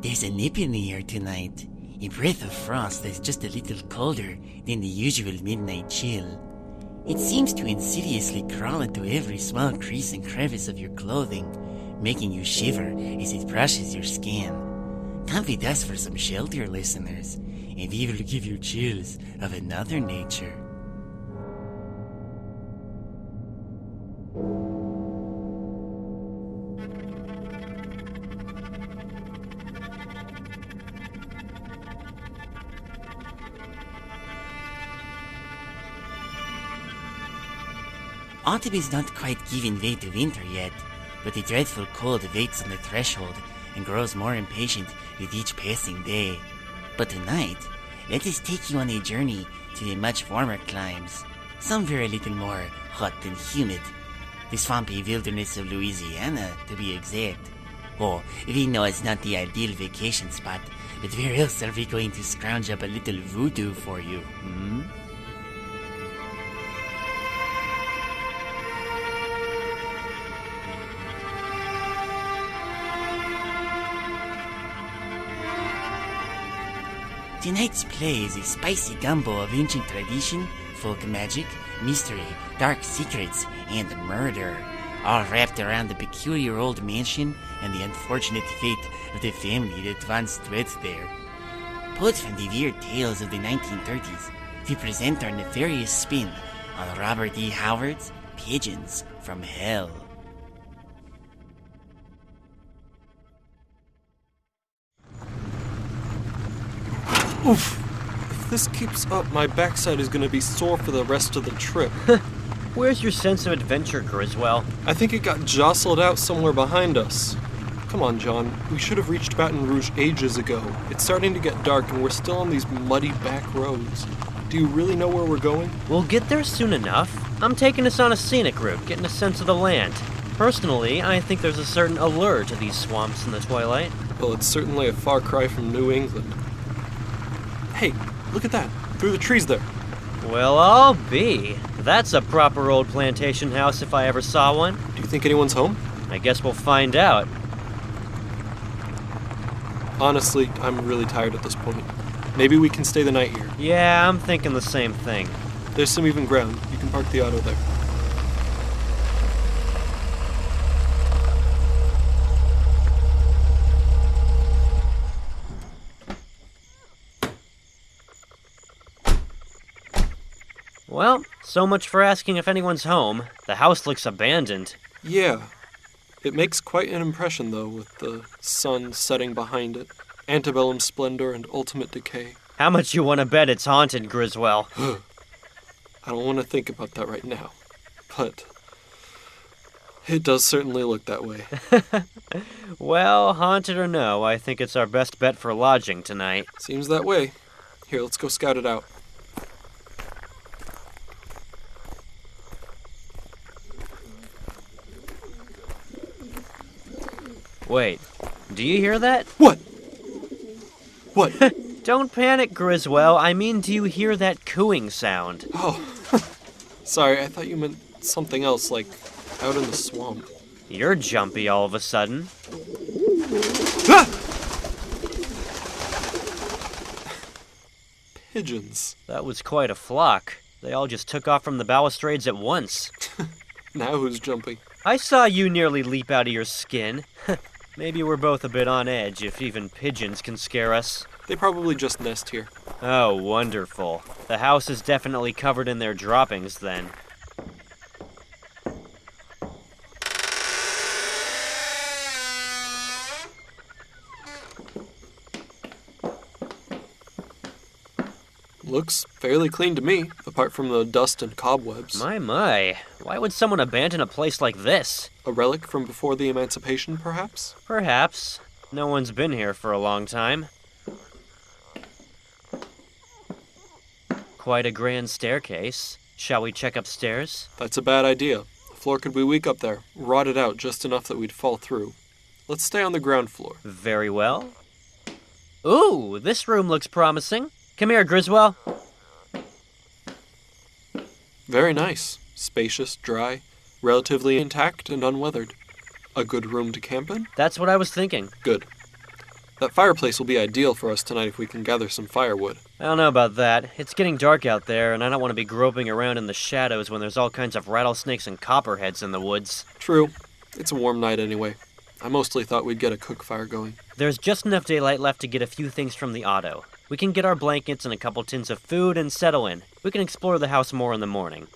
There's a nip in the air tonight, a breath of frost that's just a little colder than the usual midnight chill. It seems to insidiously crawl into every small crease and crevice of your clothing, making you shiver as it brushes your skin. Come with us for some shelter, listeners, and we will give you chills of another nature. Autumn is not quite giving way to winter yet, but the dreadful cold waits on the threshold and grows more impatient with each passing day. But tonight, let us take you on a journey to the much warmer climes, somewhere a little more hot and humid. The swampy wilderness of Louisiana, to be exact. Oh, we know it's not the ideal vacation spot, but where else are we going to scrounge up a little voodoo for you, Tonight's play is a spicy gumbo of ancient tradition, folk magic, mystery, dark secrets, and murder, all wrapped around the peculiar old mansion and the unfortunate fate of the family that once dwelt there. Pulled from the weird tales of the 1930s, we present our nefarious spin on Robert E. Howard's Pigeons from Hell. Oof. If this keeps up, my backside is going to be sore for the rest of the trip. Where's your sense of adventure, Griswell? I think it got jostled out somewhere behind us. Come on, John. We should have reached Baton Rouge ages ago. It's starting to get dark and we're still on these muddy back roads. Do you really know where we're going? We'll get there soon enough. I'm taking us on a scenic route, getting a sense of the land. Personally, I think there's a certain allure to these swamps in the twilight. Well, it's certainly a far cry from New England. Hey, look at that. Through the trees there. Well, I'll be. That's a proper old plantation house if I ever saw one. Do you think anyone's home? I guess we'll find out. Honestly, I'm really tired at this point. Maybe we can stay the night here. Yeah, I'm thinking the same thing. There's some even ground. You can park the auto there. Well, so much for asking if anyone's home. The house looks abandoned. Yeah. It makes quite an impression, though, with the sun setting behind it. Antebellum splendor and ultimate decay. How much you want to bet it's haunted, Griswell? I don't want to think about that right now. But it does certainly look that way. Well, haunted or no, I think it's our best bet for lodging tonight. Seems that way. Here, let's go scout it out. Wait, do you hear that? What? What? Don't panic, Griswell. I mean, do you hear that cooing sound? Oh, sorry, I thought you meant something else, like out in the swamp. You're jumpy all of a sudden. Ah! Pigeons. That was quite a flock. They all just took off from the balustrades at once. Now who's jumpy? I saw you nearly leap out of your skin. Maybe we're both a bit on edge, if even pigeons can scare us. They probably just nest here. Oh, wonderful. The house is definitely covered in their droppings, then. Looks fairly clean to me, apart from the dust and cobwebs. My. Why would someone abandon a place like this? A relic from before the Emancipation, perhaps? Perhaps. No one's been here for a long time. Quite a grand staircase. Shall we check upstairs? That's a bad idea. The floor could be weak up there, rotted out just enough that we'd fall through. Let's stay on the ground floor. Very well. Ooh, this room looks promising. Come here, Griswell. Very nice. Spacious, dry, relatively intact and unweathered. A good room to camp in? That's what I was thinking. Good. That fireplace will be ideal for us tonight if we can gather some firewood. I don't know about that. It's getting dark out there, and I don't want to be groping around in the shadows when there's all kinds of rattlesnakes and copperheads in the woods. True. It's a warm night anyway. I mostly thought we'd get a cook fire going. There's just enough daylight left to get a few things from the auto. We can get our blankets and a couple tins of food and settle in. We can explore the house more in the morning.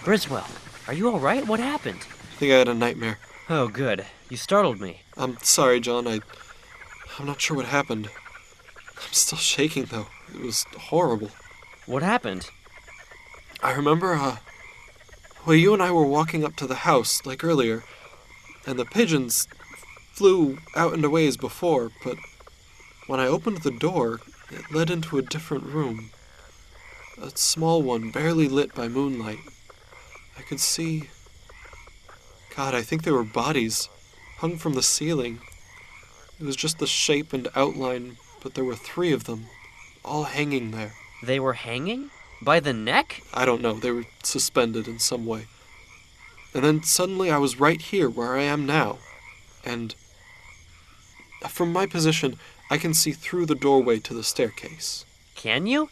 Griswold, are you alright? What happened? I think I had a nightmare. Oh, good. You startled me. I'm sorry, John. I'm not sure what happened. I'm still shaking, though. It was horrible. What happened? I remember, you and I were walking up to the house, like earlier, and the pigeons flew out and away as before, but when I opened the door, it led into a different room. A small one, barely lit by moonlight. I could see... God, I think they were bodies, hung from the ceiling. It was just the shape and outline, but there were 3 of them, all hanging there. They were hanging? By the neck? I don't know, they were suspended in some way. And then suddenly I was right here, where I am now. And from my position, I can see through the doorway to the staircase. Can you?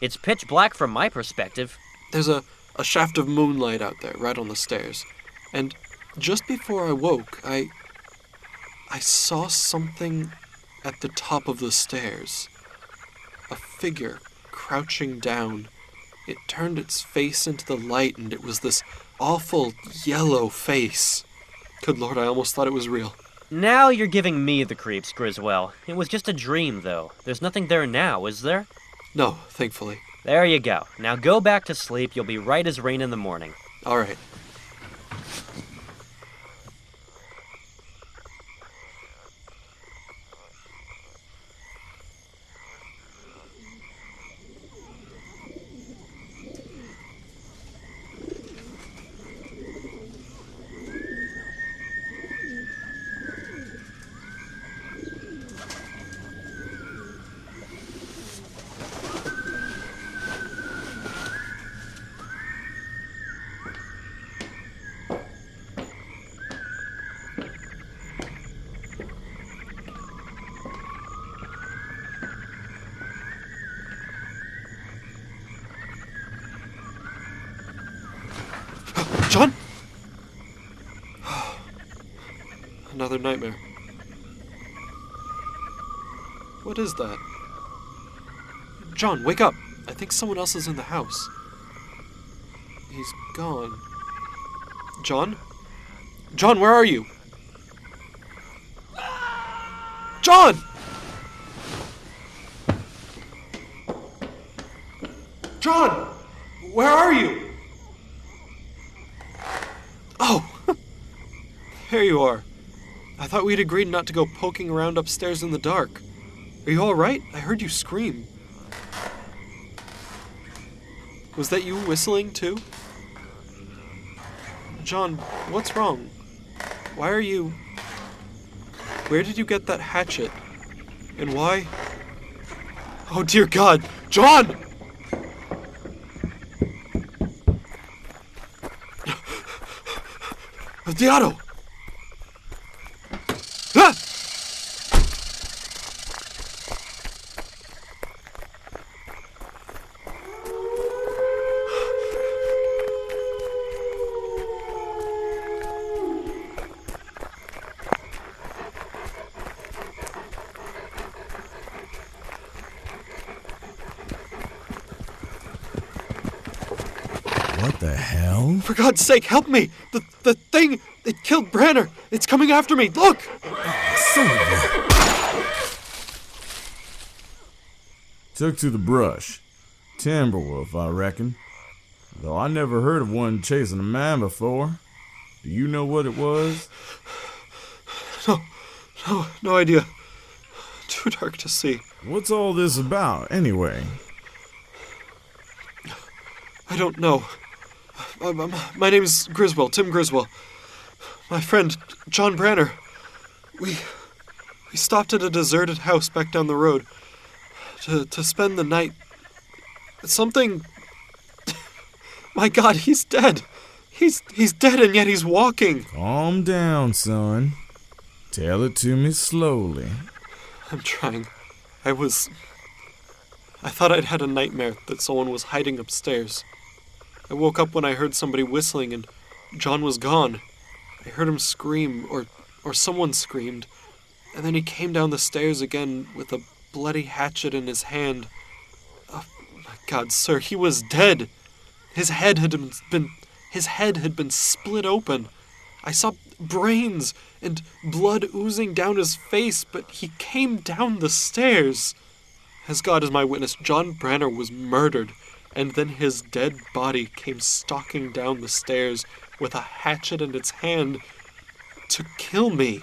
It's pitch black from my perspective. There's a shaft of moonlight out there, right on the stairs. And just before I woke, I saw something at the top of the stairs. A figure crouching down. It turned its face into the light, and it was this awful yellow face. Good Lord, I almost thought it was real. Now you're giving me the creeps, Griswold. It was just a dream, though. There's nothing there now, is there? No, thankfully. There you go. Now go back to sleep. You'll be right as rain in the morning. All right. John? Another nightmare. What is that? John, wake up! I think someone else is in the house. He's gone. John? John, where are you? John! John! Where are you? Oh! There you are. I thought we'd agreed not to go poking around upstairs in the dark. Are you alright? I heard you scream. Was that you whistling, too? John, what's wrong? Why are you... Where did you get that hatchet? And why... Oh, dear God! John! The auto! Ah! What the hell? For God's sake, help me! The thing, it killed Branner! It's coming after me! Look! Son of a... Took to the brush. Timberwolf, I reckon. Though I never heard of one chasing a man before. Do you know what it was? No idea. Too dark to see. What's all this about, anyway? I don't know. My name is Griswold, Tim Griswold. My friend, John Branner. We stopped at a deserted house back down the road to spend the night. Something... My God, he's dead. He's dead and yet he's walking. Calm down, son. Tell it to me slowly. I'm trying. I thought I'd had a nightmare that someone was hiding upstairs. I woke up when I heard somebody whistling and John was gone. I heard him scream, or someone screamed, and then he came down the stairs again with a bloody hatchet in his hand. Oh my God, sir, he was dead. His head had been split open. I saw brains and blood oozing down his face, but he came down the stairs. As God is my witness, John Branner was murdered, and then his dead body came stalking down the stairs with a hatchet in its hand to kill me.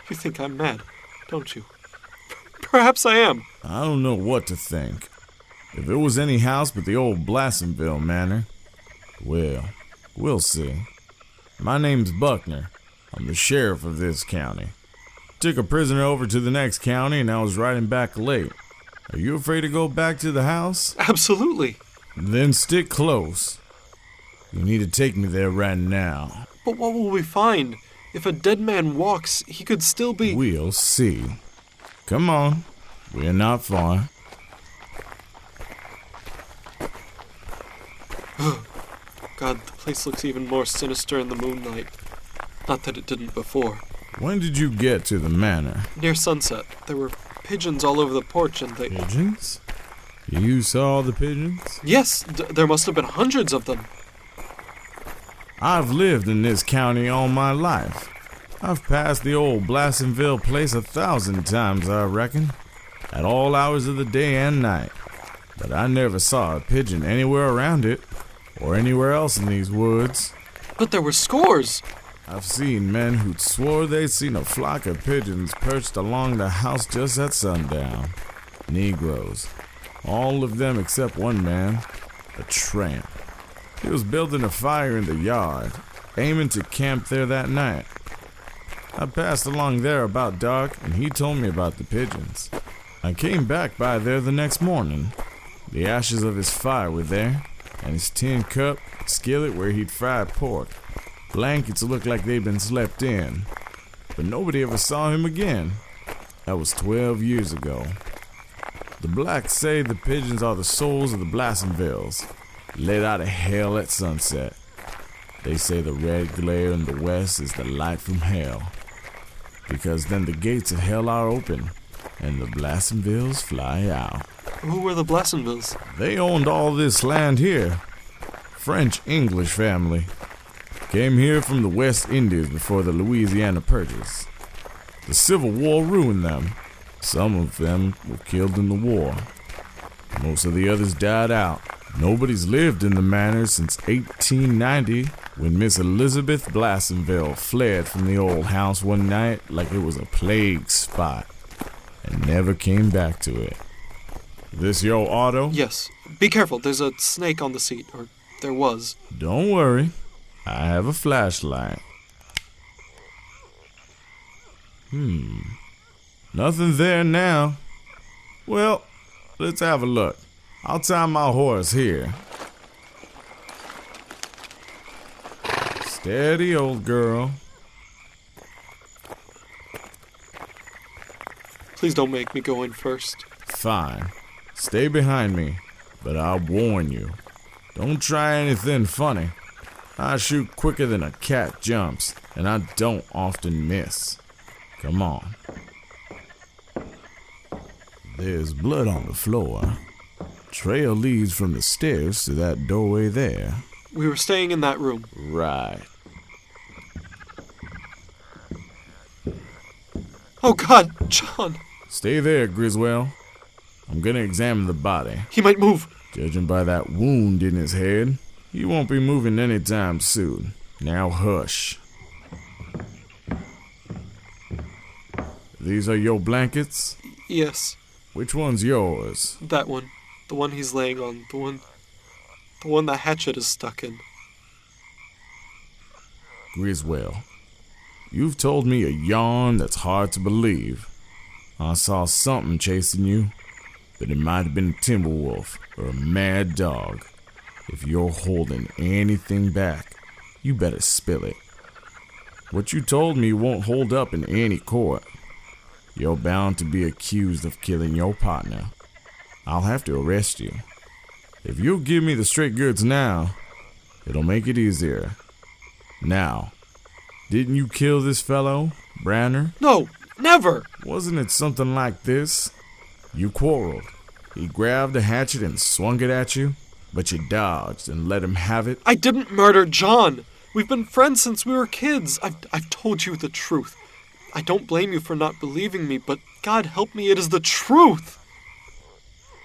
You think I'm mad, don't you? Perhaps I am. I don't know what to think. If it was any house but the old Blassenville Manor, well, we'll see. My name's Buckner. I'm the sheriff of this county. Took a prisoner over to the next county and I was riding back late. Are you afraid to go back to the house? Absolutely. Then stick close. You need to take me there right now. But what will we find? If a dead man walks, he could still be... We'll see. Come on. We're not far. God, the place looks even more sinister in the moonlight. Not that it didn't before. When did you get to the manor? Near sunset. There were pigeons all over the porch and they... Pigeons? You saw the pigeons? Yes, there must have been hundreds of them. I've lived in this county all my life. I've passed the old Blassenville place 1,000 times, I reckon. At all hours of the day and night. But I never saw a pigeon anywhere around it. Or anywhere else in these woods. But there were scores. I've seen men who'd swore they'd seen a flock of pigeons perched along the house just at sundown. Negroes. All of them except one man. A tramp. He was building a fire in the yard, aiming to camp there that night. I passed along there about dark, and he told me about the pigeons. I came back by there the next morning. The ashes of his fire were there, and his tin cup, skillet where he'd fried pork. Blankets looked like they'd been slept in. But nobody ever saw him again. That was 12 years ago. The blacks say the pigeons are the souls of the Blassenvilles, let out of hell at sunset. They say the red glare in the west is the light from hell. Because then the gates of hell are open, and the Blassenvilles fly out. Who were the Blassenvilles? They owned all this land here. French-English family. Came here from the West Indies before the Louisiana Purchase. The Civil War ruined them. Some of them were killed in the war. Most of the others died out. Nobody's lived in the manor since 1890, when Miss Elizabeth Blassenville fled from the old house one night like it was a plague spot, and never came back to it. This your auto? Yes. Be careful, there's a snake on the seat, or there was. Don't worry. I have a flashlight. Nothing there now. Well, let's have a look. I'll tie my horse here. Steady, old girl. Please don't make me go in first. Fine. Stay behind me, but I'll warn you. Don't try anything funny. I shoot quicker than a cat jumps, and I don't often miss. Come on. There's blood on the floor. Trail leads from the stairs to that doorway there. We were staying in that room. Right. Oh God, John! Stay there, Griswold. I'm gonna examine the body. He might move. Judging by that wound in his head, he won't be moving anytime soon. Now hush. These are your blankets? Yes. Which one's yours? That one. The one he's laying on. The one The one the hatchet is stuck in. Griswell, you've told me a yarn that's hard to believe. I saw something chasing you, but it might have been a timber wolf or a mad dog. If you're holding anything back, you better spill it. What you told me won't hold up in any court. You're bound to be accused of killing your partner. I'll have to arrest you. If you'll give me the straight goods now, it'll make it easier. Now, didn't you kill this fellow, Branner? No, never! Wasn't it something like this? You quarreled. He grabbed a hatchet and swung it at you, but you dodged and let him have it. I didn't murder John! We've been friends since we were kids. I've told you the truth. I don't blame you for not believing me, but God help me, it is the truth!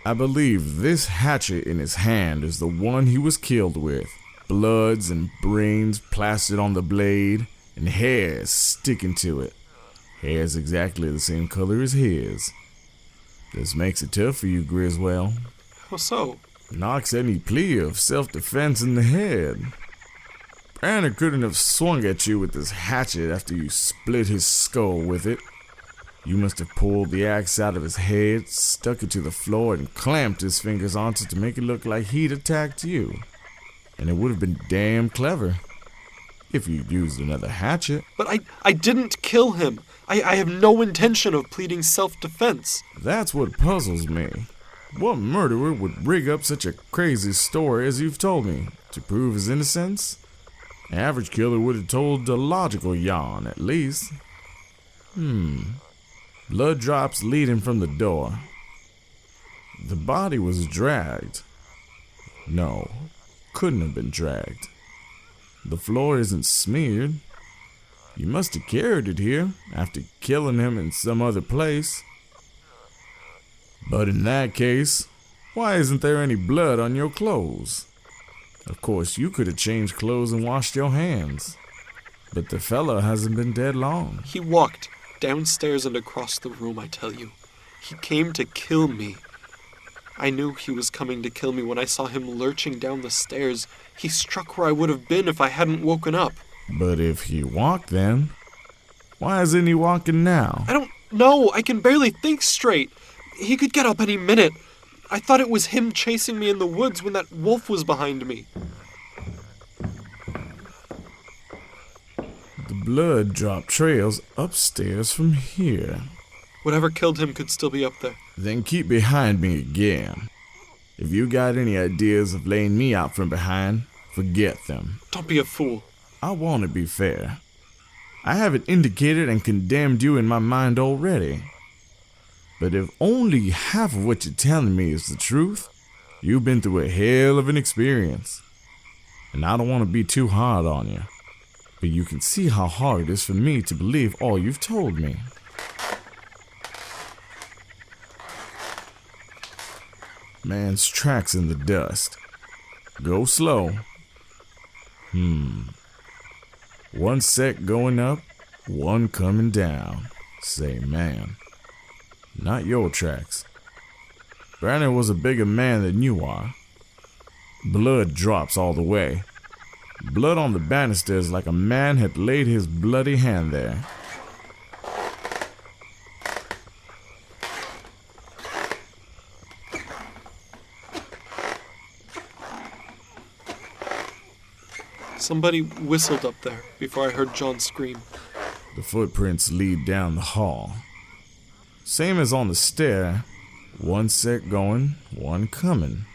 I believe this hatchet in his hand is the one he was killed with. Bloods and brains plastered on the blade, and hairs sticking to it. Hair's exactly the same color as his. This makes it tough for you, Griswell. How so? Knocks any plea of self-defense in the head. Branner couldn't have swung at you with this hatchet after you split his skull with it. You must have pulled the axe out of his head, stuck it to the floor, and clamped his fingers onto it to make it look like he'd attacked you. And it would have been damn clever if you'd used another hatchet. But I didn't kill him. I have no intention of pleading self-defense. That's what puzzles me. What murderer would rig up such a crazy story as you've told me to prove his innocence? An average killer would have told a logical yarn, at least. Blood drops leading from the door. The body was dragged. No, couldn't have been dragged. The floor isn't smeared. You must have carried it here after killing him in some other place. But in that case, why isn't there any blood on your clothes? Of course, you could have changed clothes and washed your hands. But the fella hasn't been dead long. He walked downstairs and across the room, I tell you. He came to kill me. I knew he was coming to kill me when I saw him lurching down the stairs. He struck where I would have been if I hadn't woken up. But if he walked then, why isn't he walking now? I don't know. I can barely think straight. He could get up any minute. I thought it was him chasing me in the woods when that wolf was behind me. The blood drop trails upstairs from here. Whatever killed him could still be up there. Then keep behind me again. If you got any ideas of laying me out from behind, forget them. Don't be a fool. I want to be fair. I haven't indicated and condemned you in my mind already. But if only half of what you're telling me is the truth, you've been through a hell of an experience. And I don't want to be too hard on you. But you can see how hard it is for me to believe all you've told me. Man's tracks in the dust. Go slow. One set going up, one coming down. Say man. Not your tracks. Branner was a bigger man than you are. Blood drops all the way. Blood on the banisters like a man had laid his bloody hand there. Somebody whistled up there before I heard John scream. The footprints lead down the hall. Same as on the stair. One set going, one coming.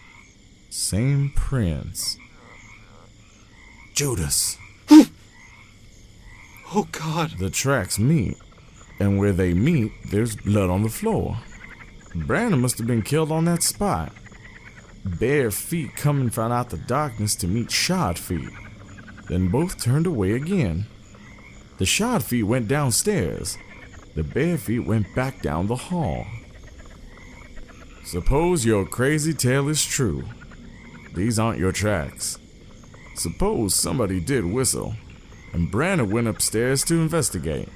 Same prints. Judas. Oh, God. The tracks meet, and where they meet, there's blood on the floor. Brandon must have been killed on that spot. Bare feet coming from out the darkness to meet shod feet. Then both turned away again. The shod feet went downstairs. The bare feet went back down the hall. Suppose your crazy tale is true. These aren't your tracks. Suppose somebody did whistle, and Branner went upstairs to investigate.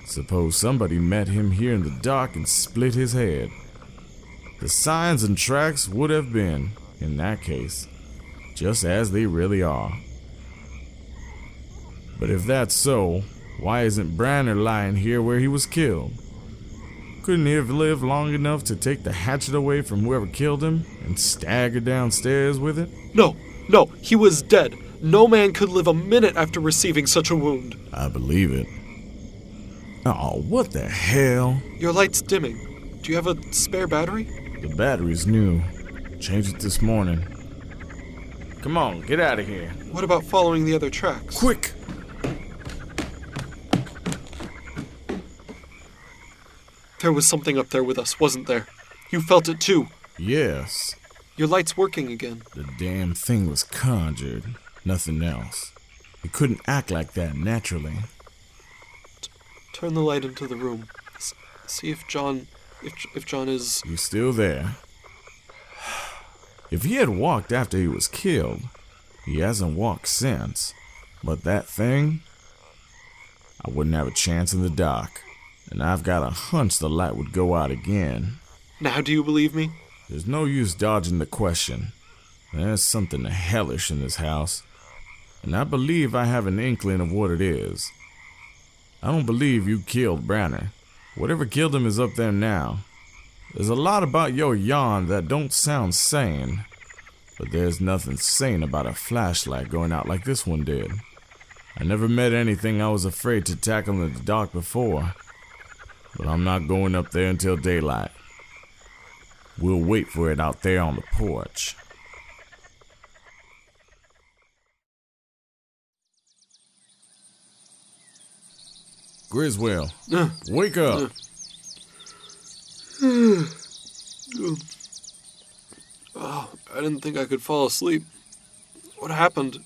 Suppose somebody met him here in the dark and split his head. The signs and tracks would have been, in that case, just as they really are. But if that's so, why isn't Branner lying here where he was killed? Couldn't he have lived long enough to take the hatchet away from whoever killed him and stagger downstairs with it? No, he was dead. No man could live a minute after receiving such a wound. I believe it. Oh, what the hell? Your light's dimming. Do you have a spare battery? The battery's new. Changed it this morning. Come on, get out of here. What about following the other tracks? Quick! There was something up there with us, wasn't there? You felt it too. Yes. Your light's working again. The damn thing was conjured. Nothing else. It couldn't act like that naturally. Turn the light into the room. See if John... If John is... He's still there. If he had walked after he was killed, he hasn't walked since. But that thing... I wouldn't have a chance in the dark. And I've got a hunch the light would go out again. Now do you believe me? There's no use dodging the question. There's something hellish in this house. And I believe I have an inkling of what it is. I don't believe you killed Branner. Whatever killed him is up there now. There's a lot about your yarn that don't sound sane. But there's nothing sane about a flashlight going out like this one did. I never met anything I was afraid to tackle in the dark before. But I'm not going up there until daylight. We'll wait for it out there on the porch. Griswell, wake up. Oh, I didn't think I could fall asleep. What happened?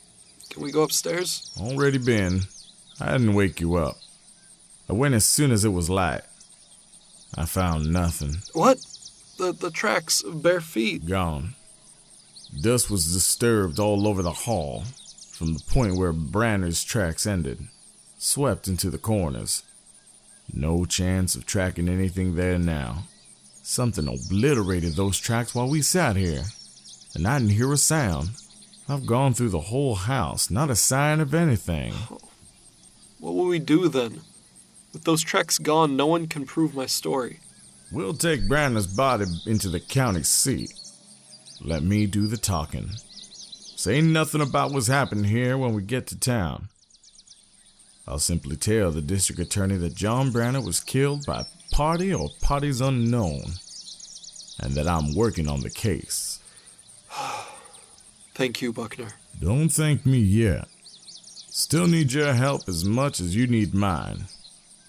Can we go upstairs? Already been. I didn't wake you up. I went as soon as it was light. I found nothing. What? The tracks of bare feet. Gone. Dust was disturbed all over the hall, from the point where Branner's tracks ended, swept into the corners. No chance of tracking anything there now. Something obliterated those tracks while we sat here, and I didn't hear a sound. I've gone through the whole house, not a sign of anything. What will we do then? With those tracks gone, no one can prove my story. We'll take Branner's body into the county seat. Let me do the talking. Say nothing about what's happened here when we get to town. I'll simply tell the district attorney that John Branner was killed by party or parties unknown, and that I'm working on the case. Thank you, Buckner. Don't thank me yet. Still need your help as much as you need mine.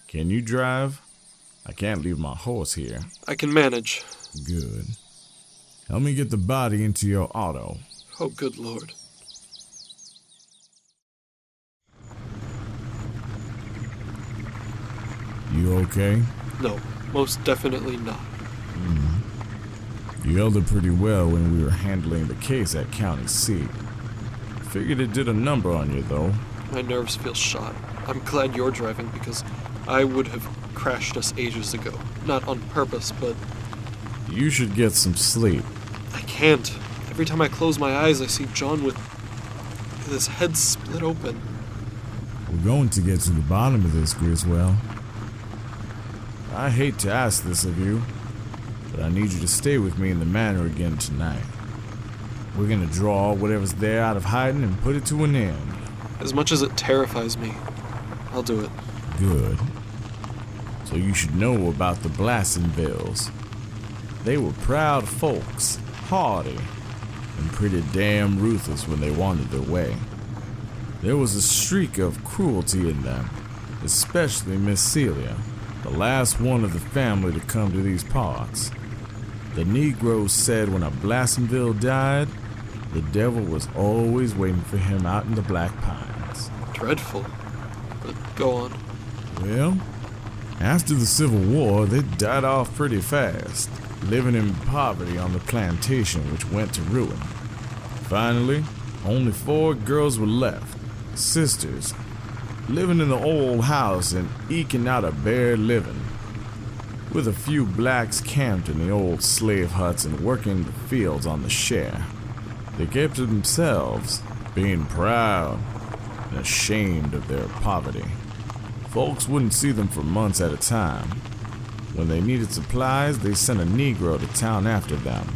Can you drive? I can't leave my horse here. I can manage. Good. Help me get the body into your auto. Oh, good Lord. You okay? No, most definitely not. You held it pretty well when we were handling the case at county seat. Figured it did a number on you, though. My nerves feel shot. I'm glad you're driving because I would have crashed us ages ago. Not on purpose, but... You should get some sleep. I can't. Every time I close my eyes, I see John with his head split open. We're going to get to the bottom of this, Griswell. I hate to ask this of you, but I need you to stay with me in the manor again tonight. We're gonna draw whatever's there out of hiding and put it to an end. As much as it terrifies me, I'll do it. Good. So you should know about the Blassenvilles. They were proud folks, hardy, and pretty damn ruthless when they wanted their way. There was a streak of cruelty in them, especially Miss Celia, the last one of the family to come to these parts. The Negroes said when a Blassenville died, the devil was always waiting for him out in the Black Pines. Dreadful. But go on. Well, after the Civil War, they died off pretty fast, living in poverty on the plantation, which went to ruin. Finally, only 4 girls were left, sisters, living in the old house and eking out a bare living, with a few blacks camped in the old slave huts and working the fields on the share. They kept to themselves, being proud and ashamed of their poverty. Folks wouldn't see them for months at a time. When they needed supplies, they sent a Negro to town after them.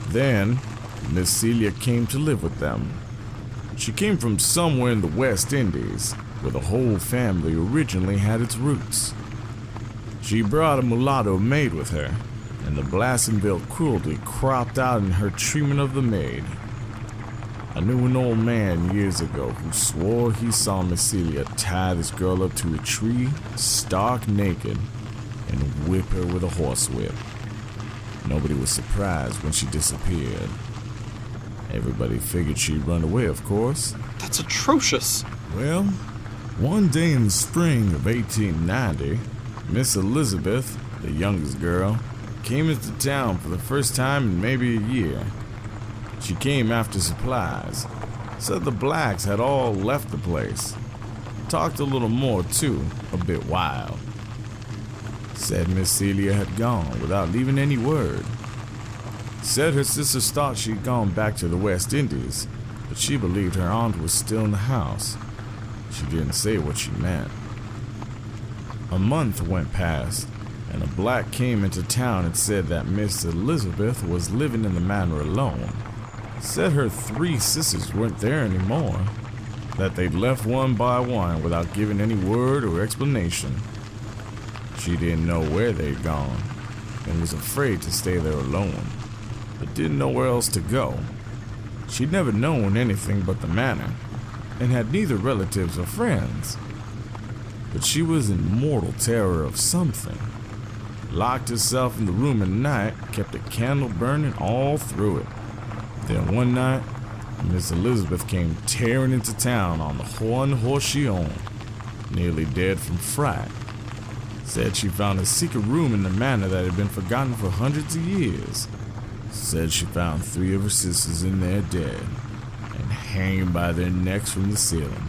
Then, Miss Celia came to live with them. She came from somewhere in the West Indies, where the whole family originally had its roots. She brought a mulatto maid with her, and the Blassenville cruelty cropped out in her treatment of the maid. I knew an old man years ago who swore he saw Miss Celia tie this girl up to a tree, stark naked, and whip her with a horsewhip. Nobody was surprised when she disappeared. Everybody figured she'd run away, of course. That's atrocious. Well, one day in the spring of 1890, Miss Elizabeth, the youngest girl, came into town for the first time in maybe a year. She came after supplies. Said the blacks had all left the place. Talked a little more, too, a bit wild. Said Miss Celia had gone without leaving any word. Said her sisters thought she'd gone back to the West Indies, but she believed her aunt was still in the house. She didn't say what she meant. A month went past, and a black came into town and said that Miss Elizabeth was living in the manor alone. Said her 3 sisters weren't there anymore, that they'd left one by one without giving any word or explanation. She didn't know where they'd gone, and was afraid to stay there alone, but didn't know where else to go. She'd never known anything but the manor, and had neither relatives or friends. But she was in mortal terror of something. Locked herself in the room at night, kept a candle burning all through it. Then one night, Miss Elizabeth came tearing into town on the one horse she owned, nearly dead from fright. Said she found a secret room in the manor that had been forgotten for hundreds of years. Said she found 3 of her sisters in there dead, and hanging by their necks from the ceiling.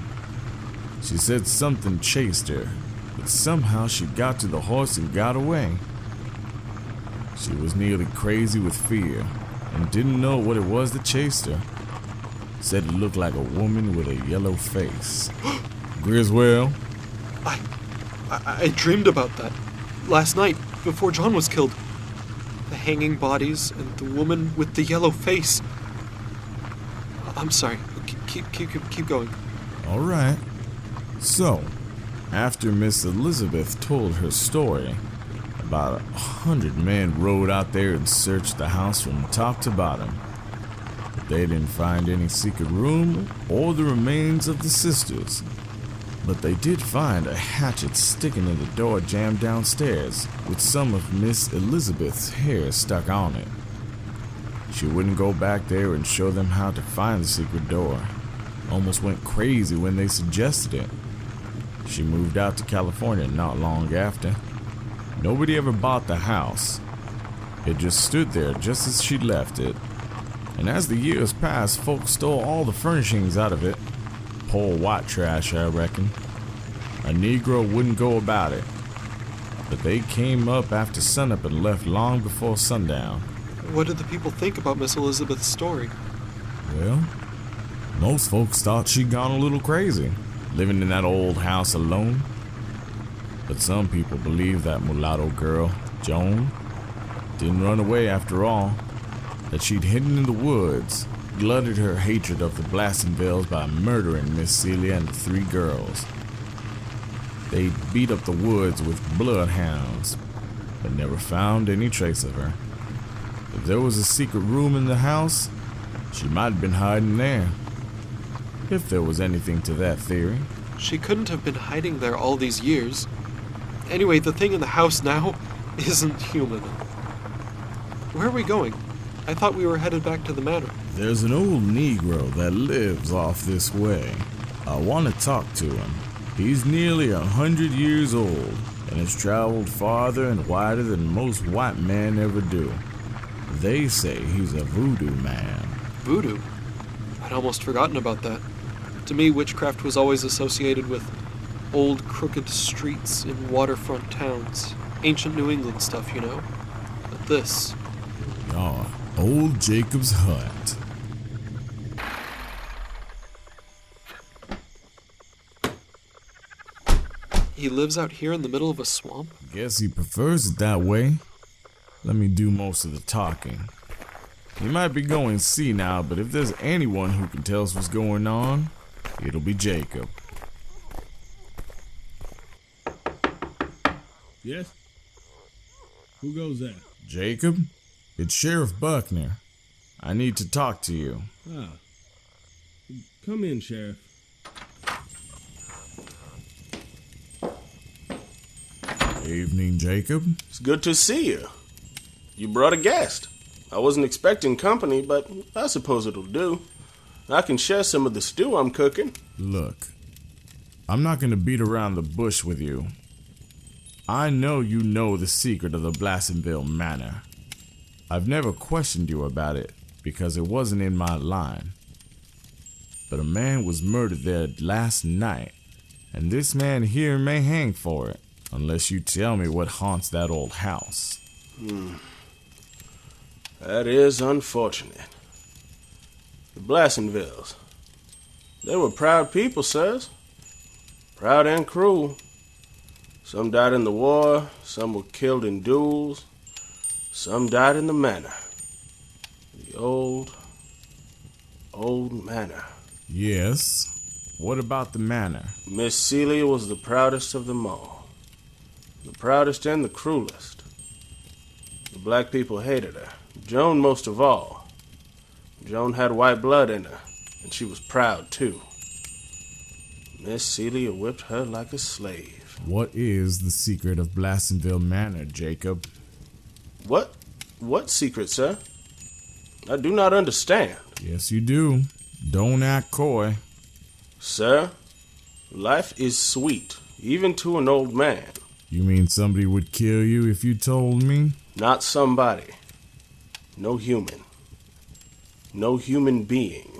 She said something chased her, but somehow she got to the horse and got away. She was nearly crazy with fear, and didn't know what it was that chased her. Said it looked like a woman with a yellow face. Griswold? I dreamed about that last night before John was killed. The hanging bodies and the woman with the yellow face. I'm sorry. Keep going. All right. So, after Miss Elizabeth told her story, about 100 men rode out there and searched the house from top to bottom. But they didn't find any secret room or the remains of the sisters. But they did find a hatchet sticking in the door jamb downstairs with some of Miss Elizabeth's hair stuck on it. She wouldn't go back there and show them how to find the secret door. Almost went crazy when they suggested it. She moved out to California not long after. Nobody ever bought the house. It just stood there just as she left it. And as the years passed, folks stole all the furnishings out of it. Poor white trash, I reckon. A Negro wouldn't go about it. But they came up after sunup and left long before sundown. What did the people think about Miss Elizabeth's story? Well, most folks thought she'd gone a little crazy, living in that old house alone. But some people believe that mulatto girl, Joan, didn't run away after all, that she'd hidden in the woods, glutted her hatred of the Blassenvilles by murdering Miss Celia and the 3 girls. They beat up the woods with bloodhounds, but never found any trace of her. If there was a secret room in the house, she might have been hiding there. If there was anything to that theory. She couldn't have been hiding there all these years. Anyway, the thing in the house now isn't human. Where are we going? I thought we were headed back to the manor. There's an old Negro that lives off this way. I want to talk to him. He's nearly 100 years old and has traveled farther and wider than most white men ever do. They say he's a voodoo man. Voodoo? I'd almost forgotten about that. To me, witchcraft was always associated with old crooked streets in waterfront towns. Ancient New England stuff, you know? But this... Oh, old Jacob's hut. He lives out here in the middle of a swamp? Guess he prefers it that way. Let me do most of the talking. He might be going senile, but if there's anyone who can tell us what's going on, it'll be Jacob. Yes? Who goes there? Jacob? It's Sheriff Buckner. I need to talk to you. Ah. Come in, Sheriff. Evening, Jacob. It's good to see you. You brought a guest. I wasn't expecting company, but I suppose it'll do. I can share some of the stew I'm cooking. Look, I'm not gonna beat around the bush with you. I know you know the secret of the Blassenville Manor. I've never questioned you about it because it wasn't in my line. But a man was murdered there last night, and this man here may hang for it, unless you tell me what haunts that old house. That is unfortunate. The Blassenvilles. They were proud people, sirs. Proud and cruel. Some died in the war, some were killed in duels, some died in the manor. The old manor. Yes? What about the manor? Miss Celia was the proudest of them all. The proudest and the cruelest. The black people hated her. Joan most of all. Joan had white blood in her, and she was proud too. Miss Celia whipped her like a slave. What is the secret of Blassenville Manor, Jacob? What secret, sir? I do not understand. Yes, you do. Don't act coy. Sir, life is sweet, even to an old man. You mean somebody would kill you if you told me? Not somebody. No human. No human being.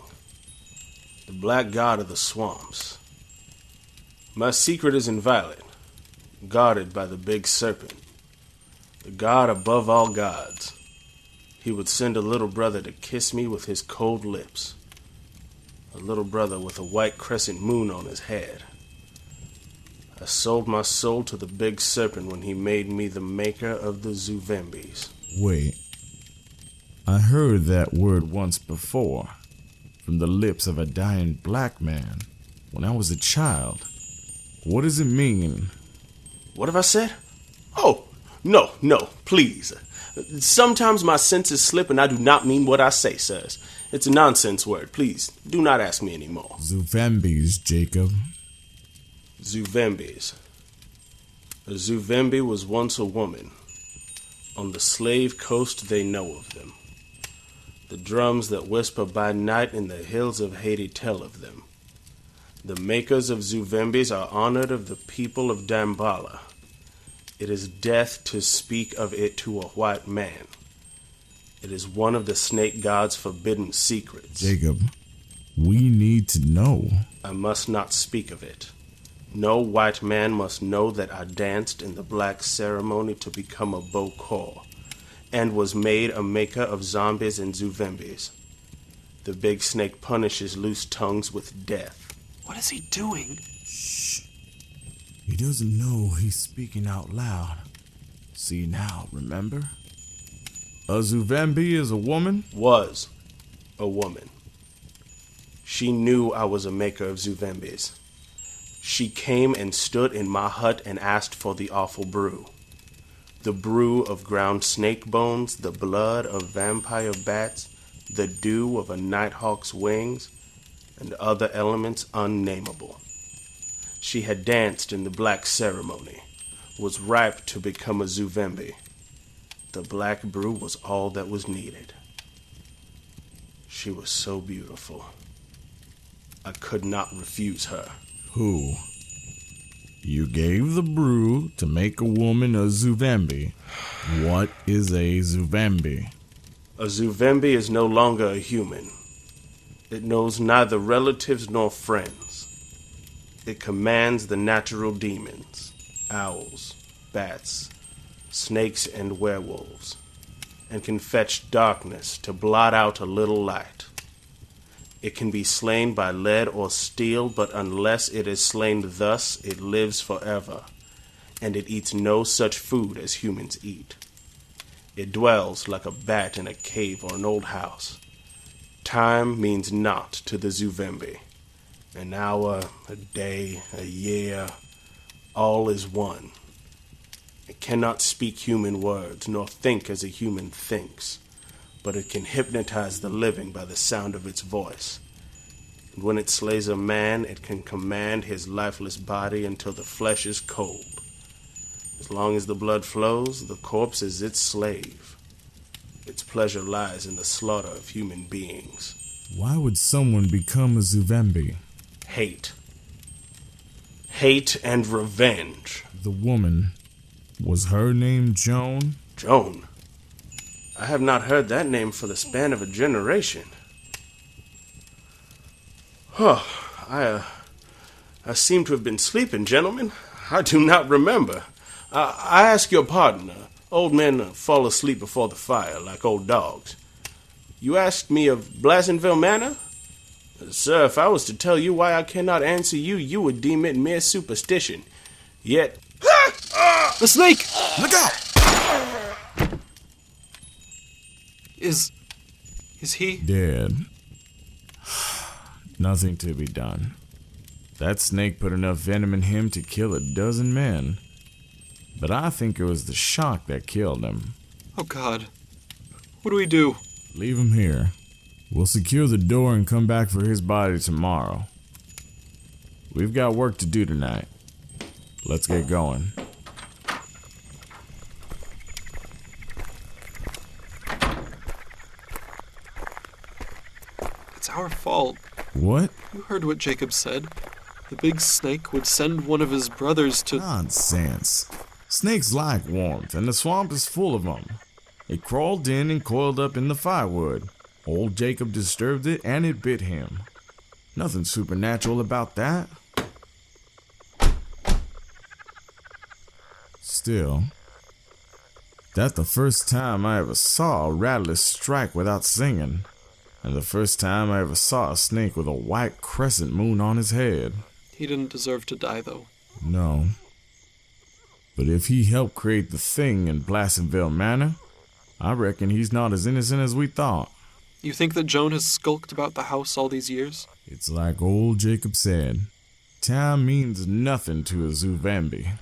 The black god of the swamps. My secret is inviolate, guarded by the big serpent. The god above all gods. He would send a little brother to kiss me with his cold lips. A little brother with a white crescent moon on his head. I sold my soul to the big serpent when he made me the maker of the Zuvembis. Wait. I heard that word once before, from the lips of a dying black man, when I was a child. What does it mean? What have I said? Oh, no, please. Sometimes my senses slip and I do not mean what I say, sirs. It's a nonsense word. Please, do not ask me anymore. Zuvembis, Jacob. Zuvembis. A Zuvembi was once a woman. On the slave coast they know of them. The drums that whisper by night in the hills of Haiti tell of them. The makers of Zuvembis are honored of the people of Dambala. It is death to speak of it to a white man. It is one of the snake god's forbidden secrets. Jacob, we need to know. I must not speak of it. No white man must know that I danced in the black ceremony to become a Bokor, and was made a maker of zombies and Zuvembis. The big snake punishes loose tongues with death. What is he doing? Shh. He doesn't know he's speaking out loud. See now, remember? A Zuvembi is a woman? Was a woman. She knew I was a maker of Zuvembis. She came and stood in my hut and asked for the awful brew. The brew of ground snake bones, the blood of vampire bats, the dew of a nighthawk's wings, and other elements unnameable. She had danced in the black ceremony, was ripe to become a Zuvembi. The black brew was all that was needed. She was so beautiful. I could not refuse her. Who? You gave the brew to make a woman a Zuvembi. What is a Zuvembi? A Zuvembi is no longer a human. It knows neither relatives nor friends. It commands the natural demons, owls, bats, snakes, and werewolves, and can fetch darkness to blot out a little light. It can be slain by lead or steel, but unless it is slain thus, it lives forever, and it eats no such food as humans eat. It dwells like a bat in a cave or an old house. Time means naught to the Zuvembi. An hour, a day, a year, all is one. It cannot speak human words, nor think as a human thinks, but it can hypnotize the living by the sound of its voice. And when it slays a man, it can command his lifeless body until the flesh is cold. As long as the blood flows, the corpse is its slave. Its pleasure lies in the slaughter of human beings. Why would someone become a Zuvembi? Hate. Hate and revenge. The woman, was her name Joan? Joan? I have not heard that name for the span of a generation. Oh, I seem to have been sleeping, gentlemen. I do not remember. I ask your pardon. Old men fall asleep before the fire like old dogs. You asked me of Blassenville Manor? Sir, if I was to tell you why I cannot answer you, you would deem it mere superstition. Yet... The snake! Look out! Is he? Dead. Nothing to be done. That snake put enough venom in him to kill 12 men. But I think it was the shock that killed him. Oh God. What do we do? Leave him here. We'll secure the door and come back for his body tomorrow. We've got work to do tonight. Let's get going. It's our fault. What? You heard what Jacob said. The big snake would send one of his brothers to... Nonsense. Snakes like warmth, and the swamp is full of them. It crawled in and coiled up in the firewood. Old Jacob disturbed it, and it bit him. Nothing supernatural about that. Still, that's the first time I ever saw a rattler strike without singing, and the first time I ever saw a snake with a white crescent moon on his head. He didn't deserve to die, though. No. But if he helped create the thing in Blassenville Manor, I reckon he's not as innocent as we thought. You think that Joan has skulked about the house all these years? It's like old Jacob said, time means nothing to a Zuvembi.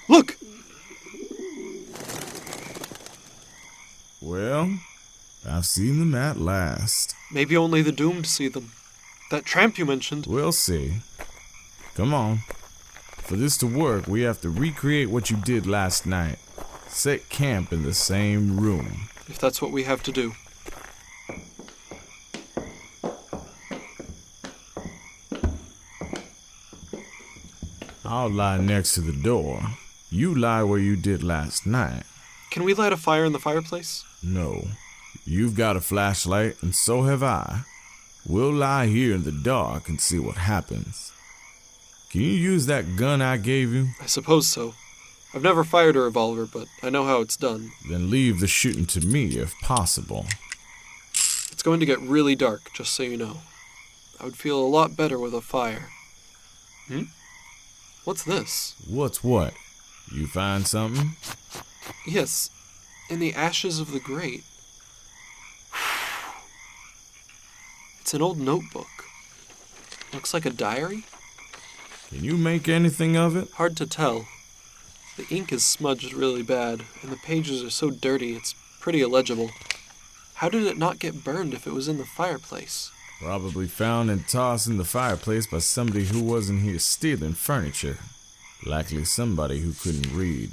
Look! Well, I've seen them at last. Maybe only the doomed see them. That tramp you mentioned. We'll see. Come on. For this to work, we have to recreate what you did last night. Set camp in the same room. If that's what we have to do. I'll lie next to the door. You lie where you did last night. Can we light a fire in the fireplace? No. You've got a flashlight, and so have I. We'll lie here in the dark and see what happens. Can you use that gun I gave you? I suppose so. I've never fired a revolver, but I know how it's done. Then leave the shooting to me if possible. It's going to get really dark, just so you know. I would feel a lot better with a fire. What's this? What's what? You find something? Yes, in the ashes of the grate. It's an old notebook. Looks like a diary? Can you make anything of it? Hard to tell. The ink is smudged really bad, and the pages are so dirty it's pretty illegible. How did it not get burned if it was in the fireplace? Probably found and tossed in the fireplace by somebody who wasn't here stealing furniture. Likely somebody who couldn't read.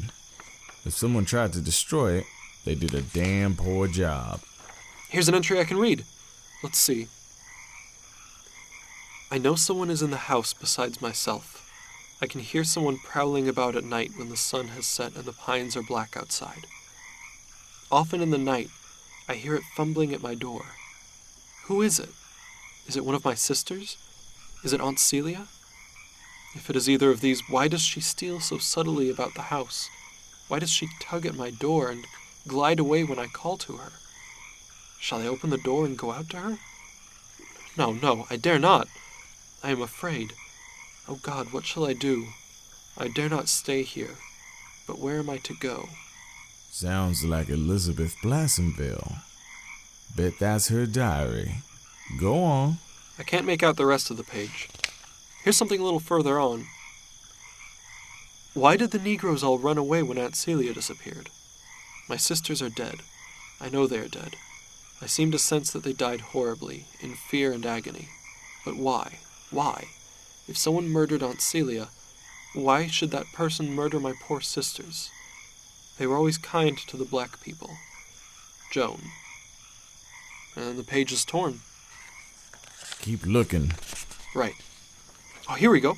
If someone tried to destroy it, they did a damn poor job. Here's an entry I can read. Let's see. I know someone is in the house besides myself. I can hear someone prowling about at night when the sun has set and the pines are black outside. Often in the night, I hear it fumbling at my door. Who is it? Is it one of my sisters? Is it Aunt Celia? If it is either of these, why does she steal so subtly about the house? Why does she tug at my door and glide away when I call to her? Shall I open the door and go out to her? No, I dare not. I am afraid. Oh God, what shall I do? I dare not stay here. But where am I to go? Sounds like Elizabeth Blassenville. Bet that's her diary. Go on. I can't make out the rest of the page. Here's something a little further on. Why did the Negroes all run away when Aunt Celia disappeared? My sisters are dead. I know they are dead. I seem to sense that they died horribly, in fear and agony. But why? Why? If someone murdered Aunt Celia, why should that person murder my poor sisters? They were always kind to the black people. Joan. And the page is torn. Keep looking. Right. Oh, here we go.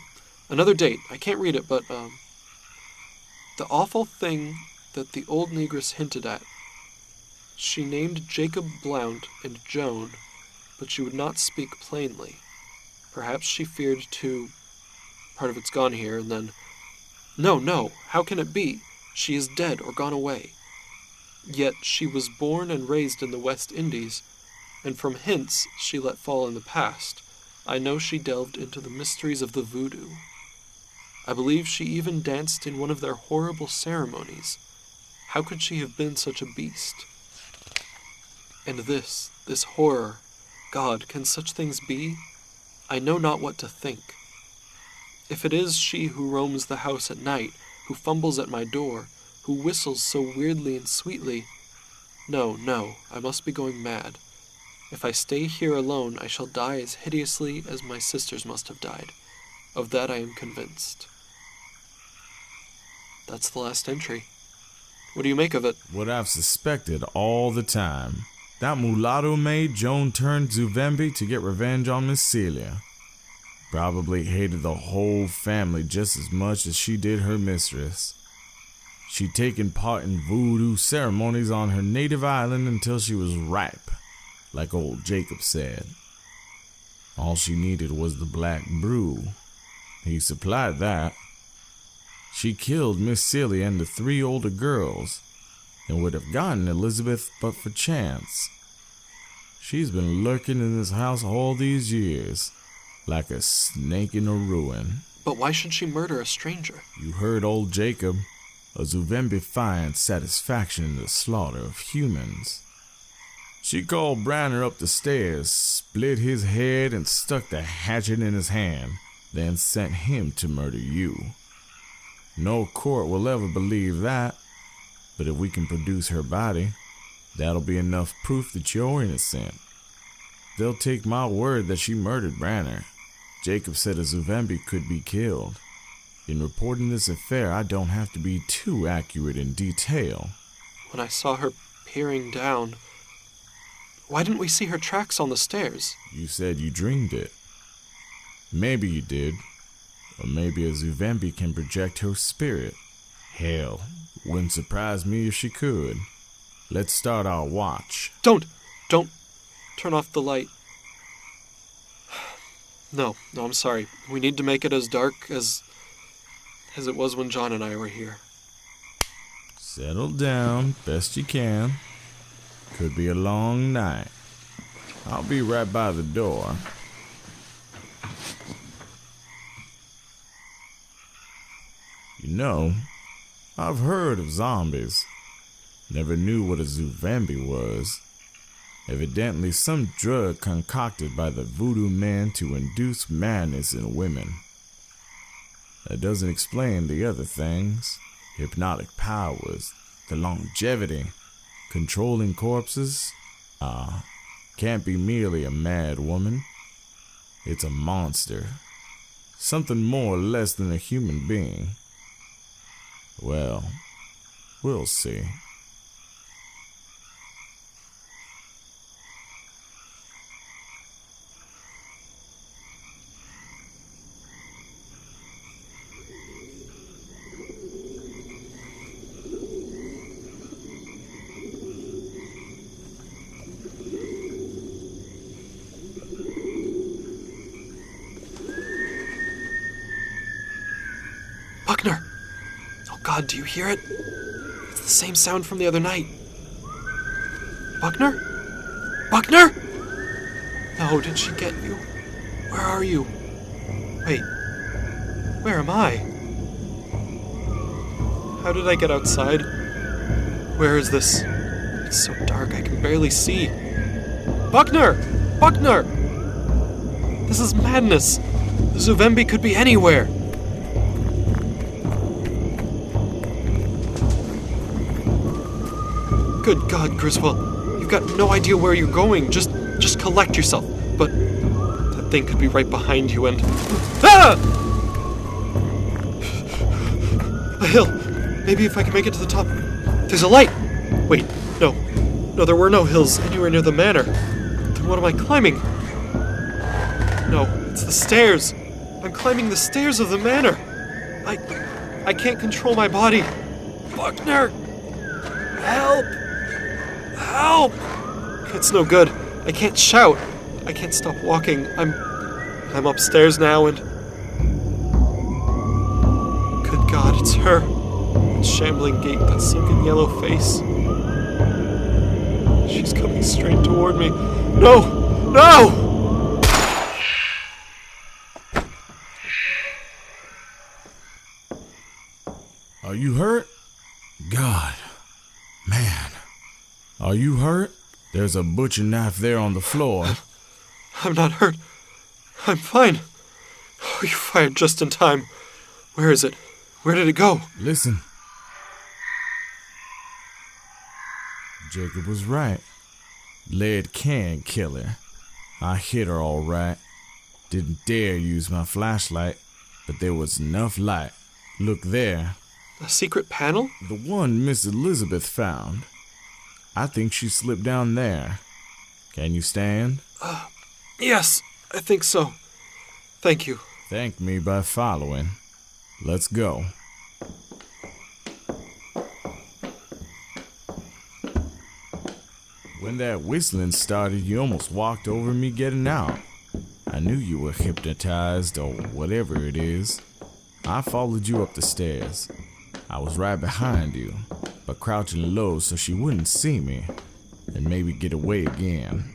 Another date. I can't read it, but, the awful thing that the old negress hinted at. She named Jacob Blount and Joan, but she would not speak plainly. Perhaps she feared to... Part of it's gone here, and then... No, how can it be? She is dead or gone away. Yet she was born and raised in the West Indies, and from hints she let fall in the past, I know she delved into the mysteries of the Voodoo. I believe she even danced in one of their horrible ceremonies. How could she have been such a beast? And this horror, God, can such things be? I know not what to think. If it is she who roams the house at night, who fumbles at my door, who whistles so weirdly and sweetly, no, I must be going mad. If I stay here alone, I shall die as hideously as my sisters must have died. Of that I am convinced. That's the last entry. What do you make of it? What I've suspected all the time. That mulatto maid Joan turned Zuvembi to get revenge on Miss Celia. Probably hated the whole family just as much as she did her mistress. She'd taken part in voodoo ceremonies on her native island until she was ripe, like old Jacob said. All she needed was the black brew. He supplied that. She killed Miss Celia and the 3 older girls, and would have gotten Elizabeth but for chance. She's been lurking in this house all these years, like a snake in a ruin. But why should she murder a stranger? You heard old Jacob. A Zuvembi finds satisfaction in the slaughter of humans. She called Branner up the stairs, split his head, and stuck the hatchet in his hand, then sent him to murder you. No court will ever believe that, but if we can produce her body, that'll be enough proof that you're innocent. They'll take my word that she murdered Branner. Jacob said a Zuvembi could be killed. In reporting this affair, I don't have to be too accurate in detail. When I saw her peering down, why didn't we see her tracks on the stairs? You said you dreamed it. Maybe you did. Or maybe a Zuvembi can project her spirit. Hell, wouldn't surprise me if she could. Let's start our watch. Don't turn off the light. No, I'm sorry. We need to make it as dark as it was when John and I were here. Settle down, best you can. Could be a long night. I'll be right by the door. You know, I've heard of zombies. Never knew what a Zuvembi was. Evidently some drug concocted by the voodoo man to induce madness in women. That doesn't explain the other things. Hypnotic powers, the longevity, controlling corpses. Can't be merely a mad woman. It's a monster. Something more or less than a human being. Well, we'll see. Buckner! Oh God, do you hear it? It's the same sound from the other night. Buckner? Buckner? No, did she get you? Where are you? Wait, where am I? How did I get outside? Where is this? It's so dark I can barely see. Buckner! Buckner! This is madness. The Zuvembi could be anywhere. Good God, Griswold. You've got no idea where you're going. Just collect yourself. But that thing could be right behind you and... Ah! A hill. Maybe if I can make it to the top. There's a light. Wait, no. No, there were no hills anywhere near the manor. Then what am I climbing? No, it's the stairs. I'm climbing the stairs of the manor. I can't control my body. Buckner! Help! Help! It's no good. I can't shout. I can't stop walking. I'm upstairs now and... Good God, it's her. That shambling gait, that sunken yellow face. She's coming straight toward me. No! No! Are you hurt? God. Man. Are you hurt? There's a butcher knife there on the floor. I'm not hurt. I'm fine. Oh, you fired just in time. Where is it? Where did it go? Listen. Jacob was right. Lead can kill her. I hit her all right. Didn't dare use my flashlight, but there was enough light. Look there. A secret panel? The one Miss Elizabeth found. I think she slipped down there. Can you stand? Yes, I think so. Thank you. Thank me by following. Let's go. When that whistling started, you almost walked over me getting out. I knew you were hypnotized or whatever it is. I followed you up the stairs. I was right behind you, but crouching low so she wouldn't see me and maybe get away again.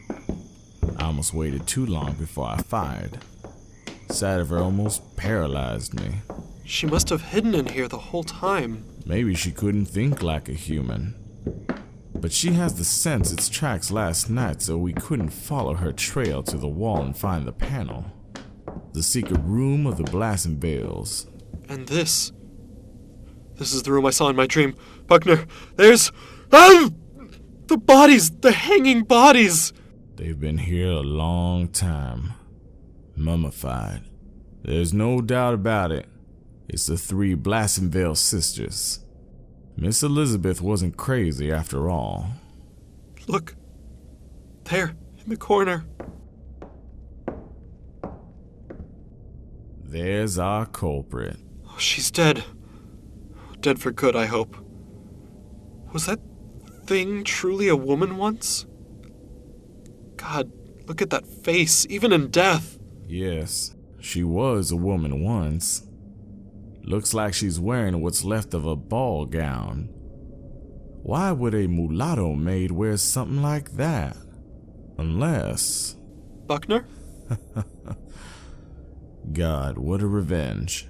I almost waited too long before I fired. Sight of her almost paralyzed me. She must have hidden in here the whole time. Maybe she couldn't think like a human. But she has the sense its tracks last night, so we couldn't follow her trail to the wall and find the panel. The secret room of the Blassenvilles. And this is the room I saw in my dream. Buckner, there's... the bodies! The hanging bodies! They've been here a long time. Mummified. There's no doubt about it. It's the 3 Blassenville sisters. Miss Elizabeth wasn't crazy after all. Look. There, in the corner. There's our culprit. Oh, she's dead. Dead for good, I hope. Was that thing truly a woman once? God, look at that face, even in death. Yes, she was a woman once. Looks like she's wearing what's left of a ball gown. Why would a mulatto maid wear something like that? Unless... Buckner? God, what a revenge.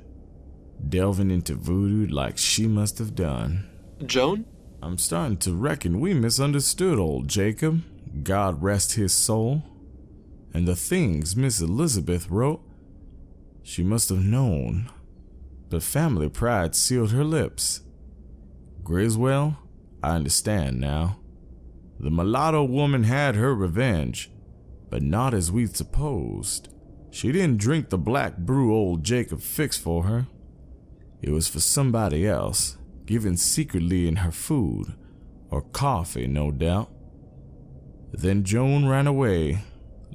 Delving into voodoo like she must have done. Joan? I'm starting to reckon we misunderstood old Jacob. God rest his soul. And the things Miss Elizabeth wrote, she must have known. But family pride sealed her lips. Griswold, I understand now. The mulatto woman had her revenge, but not as we'd supposed. She didn't drink the black brew old Jacob fixed for her. It was for somebody else, given secretly in her food, or coffee, no doubt. Then Joan ran away,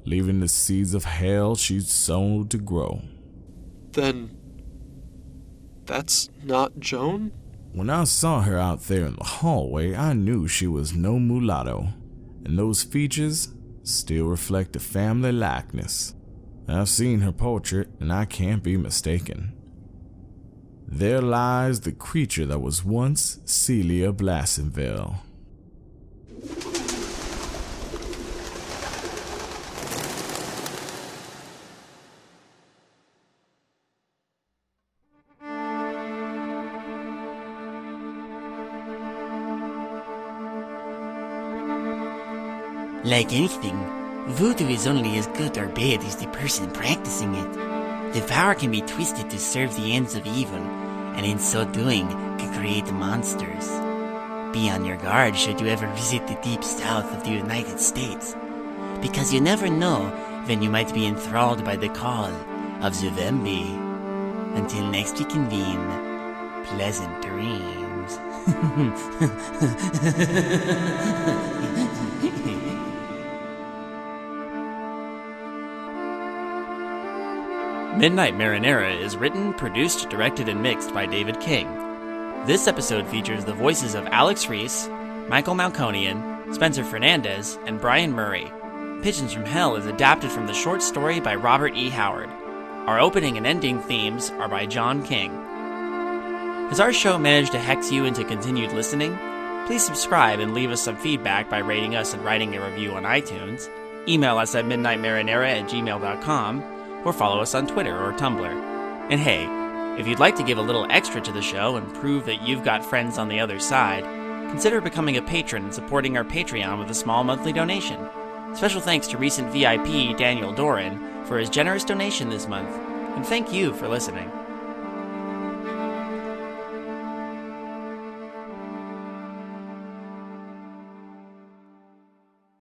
leaving the seeds of hell she'd sown to grow. Then... that's not Joan? When I saw her out there in the hallway, I knew she was no mulatto, and those features still reflect a family likeness. I've seen her portrait, and I can't be mistaken. there lies the creature that was once Celia Blassenville. Like anything, voodoo is only as good or bad as the person practicing it. The power can be twisted to serve the ends of evil, and in so doing, can create monsters. Be on your guard should you ever visit the deep south of the United States, because you never know when you might be enthralled by the call of Zuvembi. Until next we convene, pleasant dreams. Midnight Marinara is written, produced, directed, and mixed by David King. This episode features the voices of Alex Rhys, Michael Malconian, Spenser Fernandez, and Brian Murray. Pigeons from Hell is adapted from the short story by Robert E. Howard. Our opening and ending themes are by John King. Has our show managed to hex you into continued listening? Please subscribe and leave us some feedback by rating us and writing a review on iTunes. Email us at midnightmarinara@gmail.com or follow us on Twitter or Tumblr. And hey, if you'd like to give a little extra to the show and prove that you've got friends on the other side, consider becoming a patron and supporting our Patreon with a small monthly donation. Special thanks to recent VIP Daniel Doran for his generous donation this month, and thank you for listening.